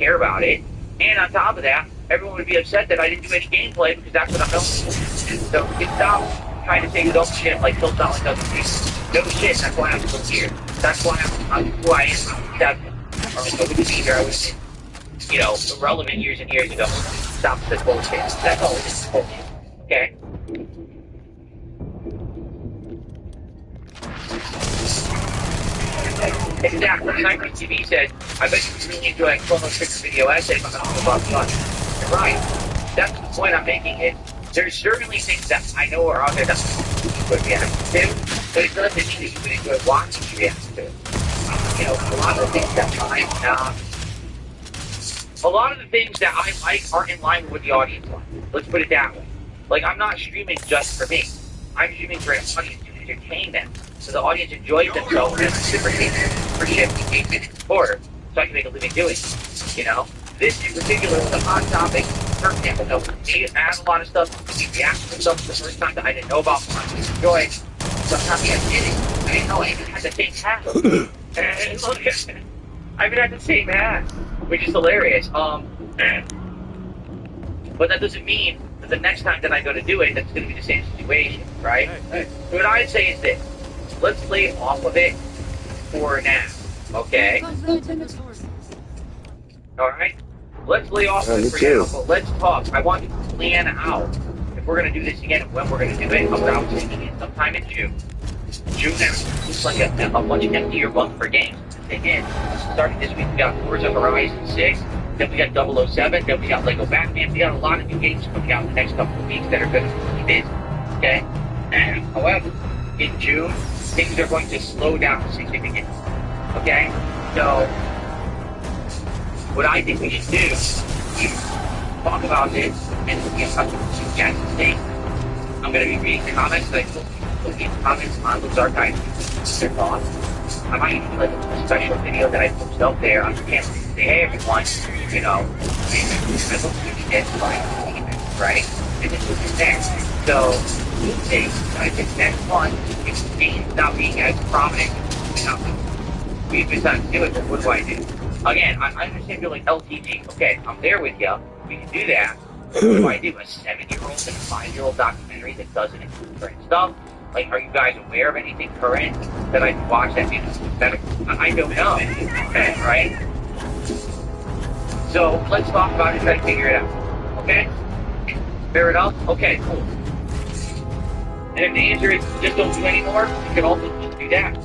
care about it. And on top of that, everyone would be upset that I didn't do any gameplay because that's what I'm known for. So stop trying to say you don't shit like Phil Solid doesn't do. No shit, that's why I'm still here. That's why I'm who I am. That's or I wouldn't be here. I was, you know, irrelevant years and years ago. Stop this bullshit. That's all it is. Bullshit. Okay? Exactly. Sniper TV said, I bet you really enjoy a Chrono Trigger video essay about fun. You're right. That's the point I'm making. There's certainly things that I know are out there that you would react to, but it doesn't mean that you would enjoy watching you react to. You know, a lot of the things that I like aren't in line with what the audience likes. Let's put it that way. Like, I'm not streaming just for me. I'm streaming for an audience to entertain them. So the audience enjoys themselves and reciprocates for 58 minutes a quarter. So I can make a living doing it. You know? This in particular is a hot topic. For example, no, me add a lot of stuff. We react to stuff the first time that I didn't know about. I enjoy it. Sometimes I did it. I didn't know I even had the same hat. And look, I even had the same hat, which is hilarious. But that doesn't mean that the next time that I go to do it, that's going to be the same situation, right? So what I'd say is this. Let's play off of it for now, okay? Alright? Let's lay off of it for now, but let's talk. I want to plan out if we're going to do this again and when we're going to do it. I was thinking it sometime in June. June looks like a much emptier month for games. Again, starting this week, we got Forza Horizon 6, then we got 007, then we got Lego Batman. We got a lot of new games coming out in the next couple of weeks that are going to be busy, okay? And, however, in June, things are going to slow down significantly, okay? So, what I think we should do is talk about this and get touch with some guys today. I'm going to be reading comments that I put in comments on Luke's archive. Their thoughts. I might even do like a special video that I post out there on the camera and say, hey everyone, you know, I look at you guys like, right? And then look at that. So, I think next one, if the game's not being as prominent, you know, we decided to do it, then what do I do? Again, I understand you're like LTG. Okay, I'm there with you. We can do that. What do I do? A 7-year-old and a 5-year-old documentary that doesn't include current stuff? Like, are you guys aware of anything current that I can watch that maybe better? I don't know. Okay, right? So, let's talk about it and try to figure it out. Okay? Fair enough? Okay, cool. And if the answer is just don't do anymore, you can also just do that.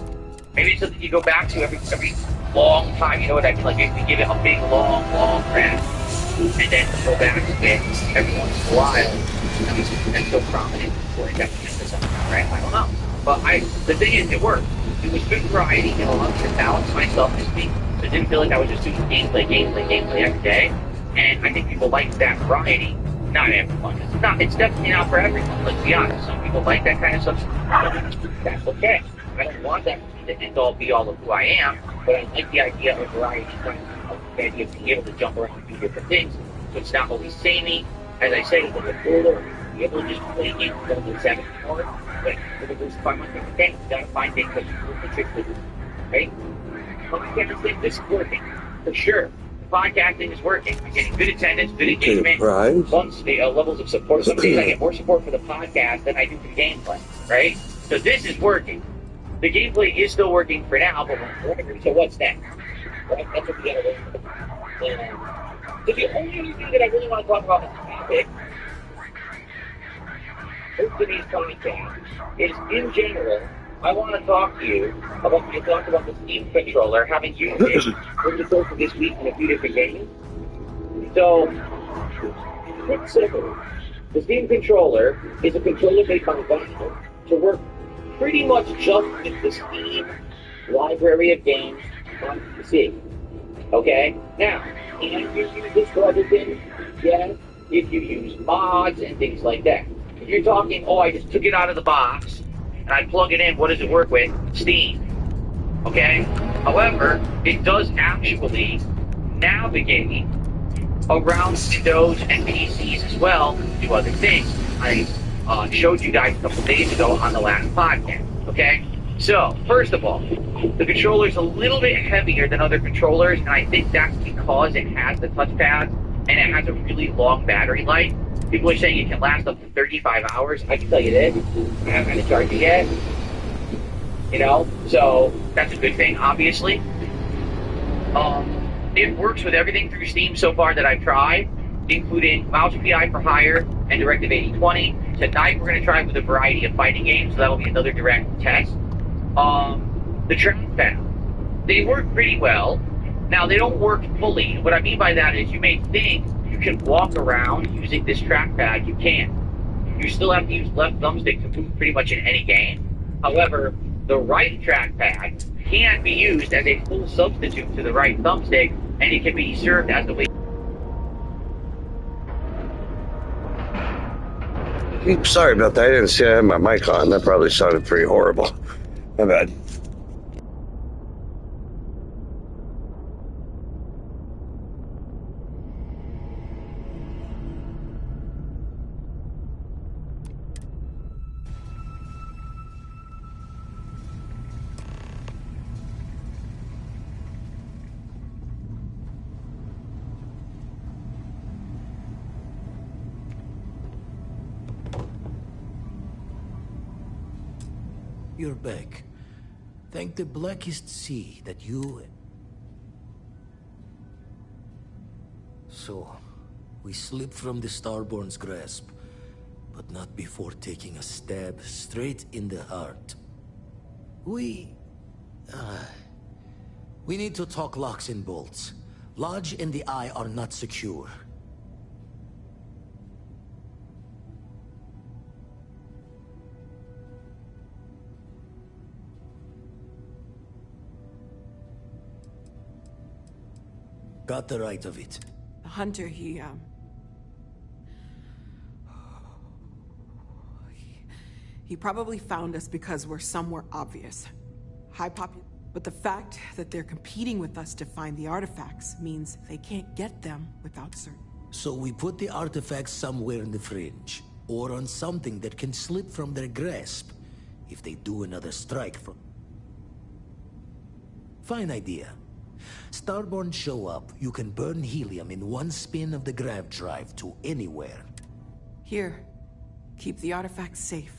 Maybe it's something you go back to every long time, you know what I mean? Like, if you give it a big, long rest, and then go back to it every once in a while. I mean, that's so prominent for it, right? I don't know. But the thing is, it worked. It was good variety, and allowed me to balance myself this week, so it didn't feel like I was just doing gameplay every day. And I think people like that variety. Not everyone. It's definitely not for everyone, let's be honest. Some people like that kind of stuff. That's okay. I don't want that to be the end-all, be-all of who I am, but I like the idea of variety, the idea of being able to jump around and do different things, so it's not always samey. As I say, when you're older, be able to just play games for the 7 hours, but for the first 5 months of the day, you gotta find things that you can trick with, right? But I can't think this is working, for sure. Podcasting is working. I'm getting good attendance, good engagement, fun levels of support. Some days I get more support for the podcast than I do for the gameplay, right? So this is working. The gameplay is still working for now, but we're wondering, so what's next? Right? That's what we gotta wait for. So the only other thing that I really want to talk about in this topic, most of these podcasts, is in general, I want to talk to you about, I talked about the Steam controller, having used it over the course of this week in a few different games. So, quick summary. The Steam controller is a controller made by Valve to work pretty much just with the Steam library of games on PC. Okay? Now, can you use this for other things? Yes, if you use mods and things like that. If you're talking, I just took it out of the box, and I plug it in, what does it work with? Steam. Okay? However, it does actually navigate around Windows and PCs as well to do other things. I showed you guys a couple days ago on the last podcast. Okay? So, first of all, the controller's a little bit heavier than other controllers, and I think that's because it has the touchpad and it has a really long battery life. People are saying it can last up to 35 hours. I can tell you this, I haven't had to charge it yet. You know, so that's a good thing, obviously. It works with everything through Steam so far that I've tried, including Mouse PI for Hire and Directive 8020. Tonight we're going to try it with a variety of fighting games, so that'll be another direct test. The trackpad, they work pretty well. Now, they don't work fully. What I mean by that is you may think you can walk around using this trackpad. You can't. You still have to use left thumbstick to move pretty much in any game. However, the right trackpad can be used as a full substitute to the right thumbstick, and it can be served as the way. Sorry about that. I didn't see I had my mic on. That probably sounded pretty horrible. My bad. You're back. Thank the blackest sea that you... So, we slipped from the Starborn's grasp, but not before taking a stab straight in the heart. We need to talk locks and bolts. Lodge and the Eye are not secure. Got the right of it. The hunter, he probably found us because we're somewhere obvious. But the fact that they're competing with us to find the artifacts means they can't get them without certain. So we put the artifacts somewhere in the fringe, or on something that can slip from their grasp if they do another strike from... Fine idea. Starborn show up, you can burn helium in one spin of the grav drive to anywhere. Here, keep the artifacts safe.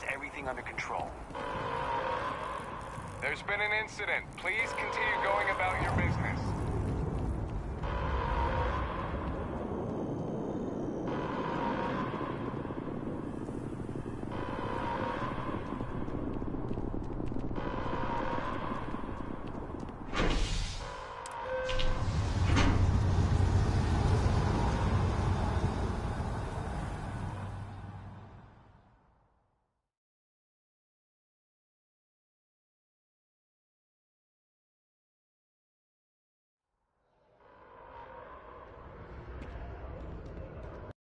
has everything under control. There's been an incident. Please continue going about your business.